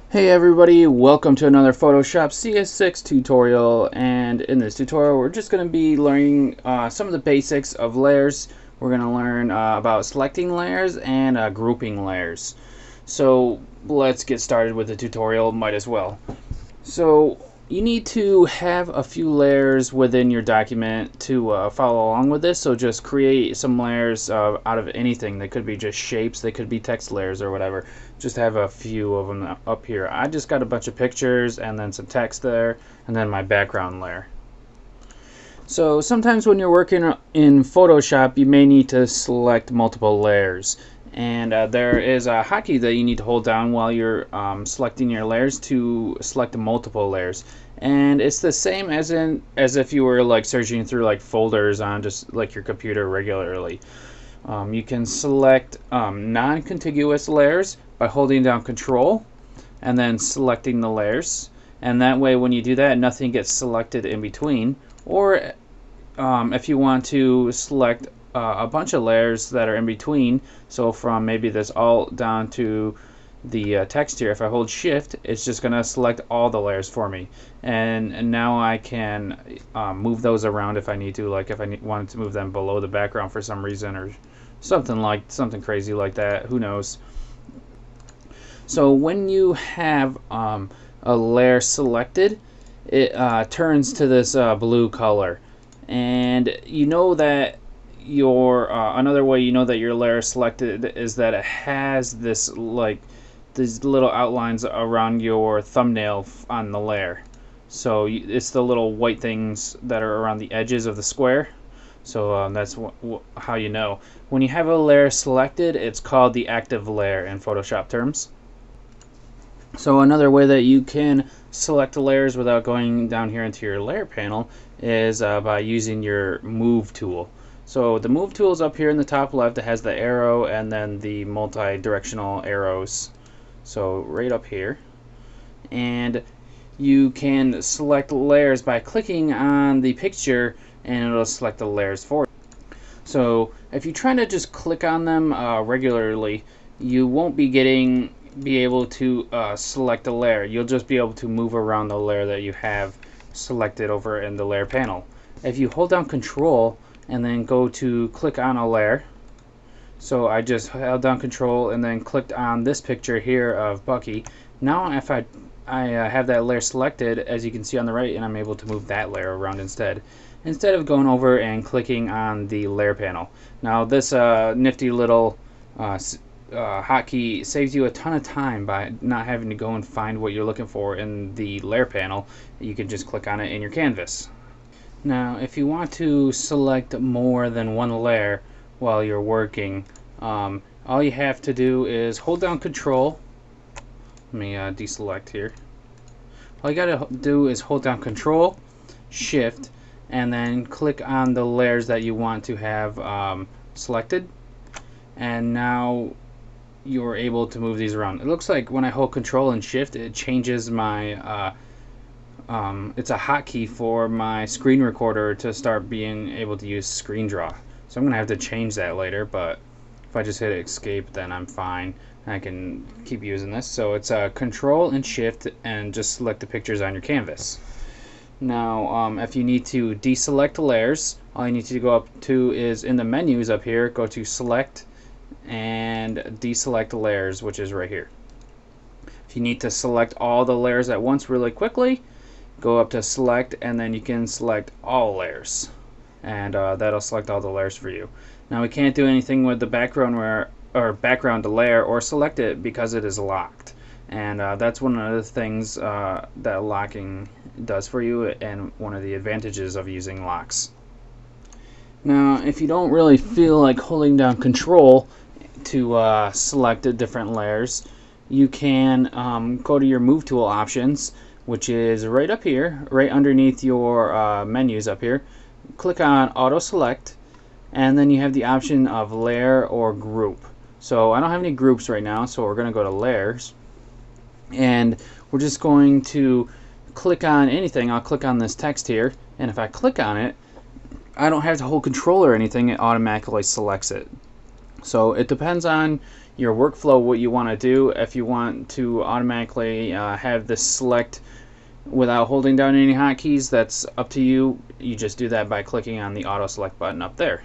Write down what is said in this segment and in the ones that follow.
Hey everybody, welcome to another Photoshop CS6 tutorial, and in this tutorial we're just going to be learning some of the basics of layers. We're going to learn about selecting layers and grouping layers. So let's get started with the tutorial, might as well. So you need to have a few layers within your document to follow along with this. So just create some layers out of anything. They could be just shapes, they could be text layers or whatever. Just have a few of them up here. I just got a bunch of pictures and then some text there and then my background layer. So sometimes when you're working in Photoshop you may need to select multiple layers. And there is a hotkey that you need to hold down while you're selecting your layers to select multiple layers. And it's the same as if you were like searching through like folders on just like your computer regularly. You can select non-contiguous layers by holding down Control and then selecting the layers. And that way when you do that, nothing gets selected in between. Or if you want to select a bunch of layers that are in between, so from maybe this alt down to the text here, if I hold shift it's just gonna select all the layers for me, and now I can move those around if I need to, like if I wanted to move them below the background for some reason or something crazy like that, who knows. So when you have a layer selected, it turns to this blue color, and you know that your another way you know that your layer is selected is that it has this like these little outlines around your thumbnail on the layer. So it's the little white things that are around the edges of the square. So that's how you know. When you have a layer selected, it's called the active layer in Photoshop terms. So another way that you can select layers without going down here into your layer panel is by using your move tool. So the move tool is up here in the top left. It has the arrow and then the multi-directional arrows. So right up here. And you can select layers by clicking on the picture and it'll select the layers for you. So if you try to just click on them regularly, you won't be able to select a layer. You'll just be able to move around the layer that you have selected over in the layer panel. If you hold down Control and then go to click on a layer, so I just held down Control and then clicked on this picture here of Bucky. Now if I have that layer selected, as you can see on the right, and I'm able to move that layer around instead of going over and clicking on the layer panel. Now this nifty little hotkey saves you a ton of time by not having to go and find what you're looking for in the layer panel. You can just click on it in your canvas. Now if you want to select more than one layer while you're working, all you have to do is hold down Control. Let me deselect here. All you gotta do is hold down Control, Shift, and then click on the layers that you want to have selected, and now you're able to move these around. It looks like when I hold Control and Shift, it changes my it's a hotkey for my screen recorder to start being able to use screen draw. So I'm gonna have to change that later, but if I just hit escape then I'm fine. I can keep using this. So it's Control and Shift and just select the pictures on your canvas. Now if you need to deselect layers, all you need to go up to is in the menus up here, go to Select and Deselect Layers, which is right here. If you need to select all the layers at once really quickly, go up to Select and then you can select all layers, and that'll select all the layers for you. Now we can't do anything with the background background layer or select it because it is locked, and that's one of the things that locking does for you, and one of the advantages of using locks. Now if you don't really feel like holding down Control to select the different layers, you can go to your move tool options, which is right up here, right underneath your menus up here. Click on auto select, and then you have the option of layer or group. So I don't have any groups right now, so we're going to go to layers, and we're just going to click on anything. I'll click on this text here, and if I click on it, I don't have to hold Control or anything, it automatically selects it. So it depends on your workflow, what you want to do. If you want to automatically have this select without holding down any hotkeys, that's up to you. You just do that by clicking on the auto select button up there.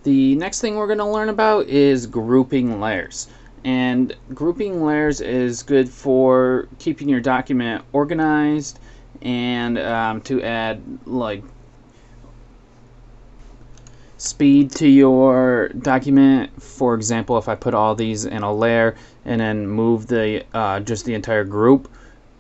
The next thing we're going to learn about is grouping layers. And grouping layers is good for keeping your document organized and to add like speed to your document. For example, if I put all these in a layer and then move the just the entire group,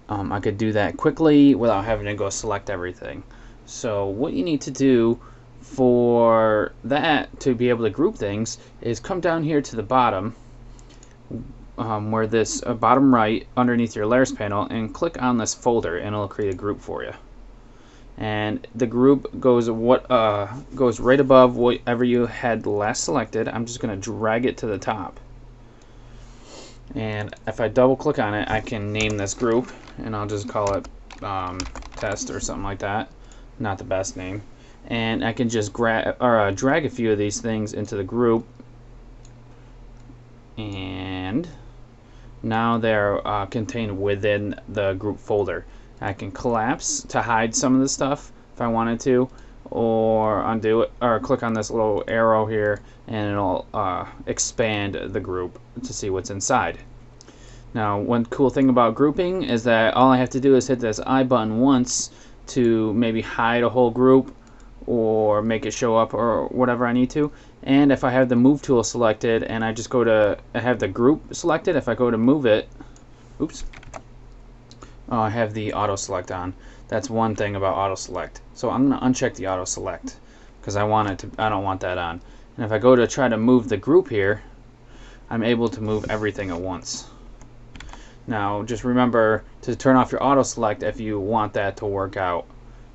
I could do that quickly without having to go select everything. So what you need to do for that, to be able to group things, is come down here to the bottom where this bottom right underneath your layers panel, and click on this folder, and it'll create a group for you. And the group goes right above whatever you had last selected. I'm just going to drag it to the top, and if I double click on it, I can name this group, and I'll just call it test or something like that. Not the best name. And I can just drag a few of these things into the group, and now they're contained within the group folder. I can collapse to hide some of the stuff if I wanted to, or undo it, or click on this little arrow here, and it'll expand the group to see what's inside. Now, one cool thing about grouping is that all I have to do is hit this I button once to maybe hide a whole group or make it show up or whatever I need to. And if I have the move tool selected and I just I have the group selected, if I go to move it, oops, I have the auto select on. That's one thing about auto select. So I'm going to uncheck the auto select because I don't want that on. And if I go to try to move the group here, I'm able to move everything at once. Now just remember to turn off your auto select if you want that to work out.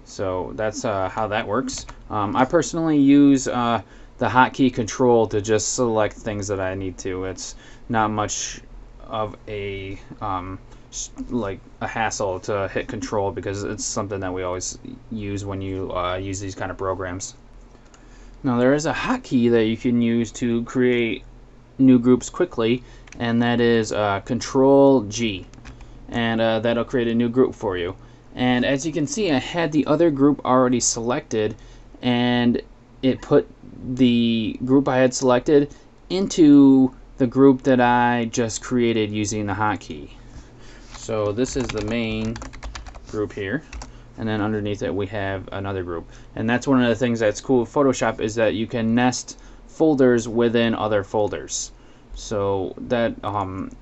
So that's how that works. I personally use the hotkey control to just select things that I need to. It's not much of a like a hassle to hit control because it's something that we always use when you use these kind of programs. Now there is a hotkey that you can use to create new groups quickly, and that is Control G, and that'll create a new group for you. And as you can see, I had the other group already selected, and it put the group I had selected into the group that I just created using the hotkey. So this is the main group here, and then underneath it we have another group. And that's one of the things that's cool with Photoshop, is that you can nest folders within other folders. So that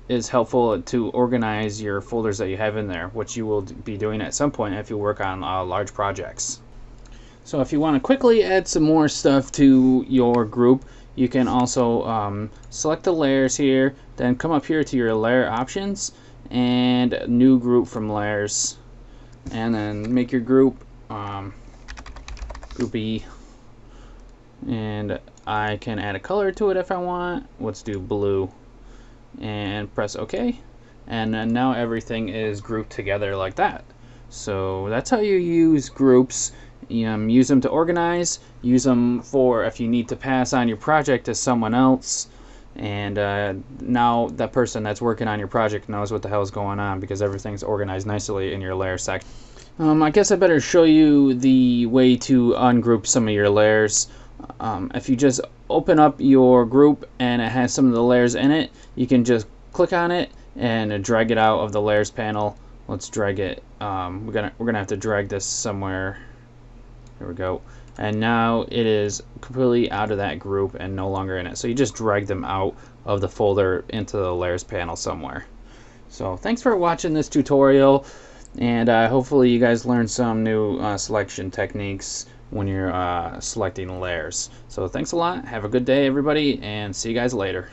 is helpful to organize your folders that you have in there, which you will be doing at some point if you work on large projects. So if you want to quickly add some more stuff to your group, you can also select the layers here, then come up here to your layer options and new group from layers, and then make your group group E, and I can add a color to it if I want. Let's do blue, and press OK, and then now everything is grouped together like that. So that's how you use groups. Use them to organize, use them for if you need to pass on your project to someone else, and now that person that's working on your project knows what the hell is going on because everything's organized nicely in your layer section. I guess I better show you the way to ungroup some of your layers. If you just open up your group and it has some of the layers in it, you can just click on it and drag it out of the layers panel. Let's drag it. We're gonna have to drag this somewhere. There we go. And now it is completely out of that group and no longer in it. So you just drag them out of the folder into the layers panel somewhere. So thanks for watching this tutorial, and hopefully you guys learned some new selection techniques when you're selecting layers. So thanks a lot. Have a good day, everybody, and see you guys later.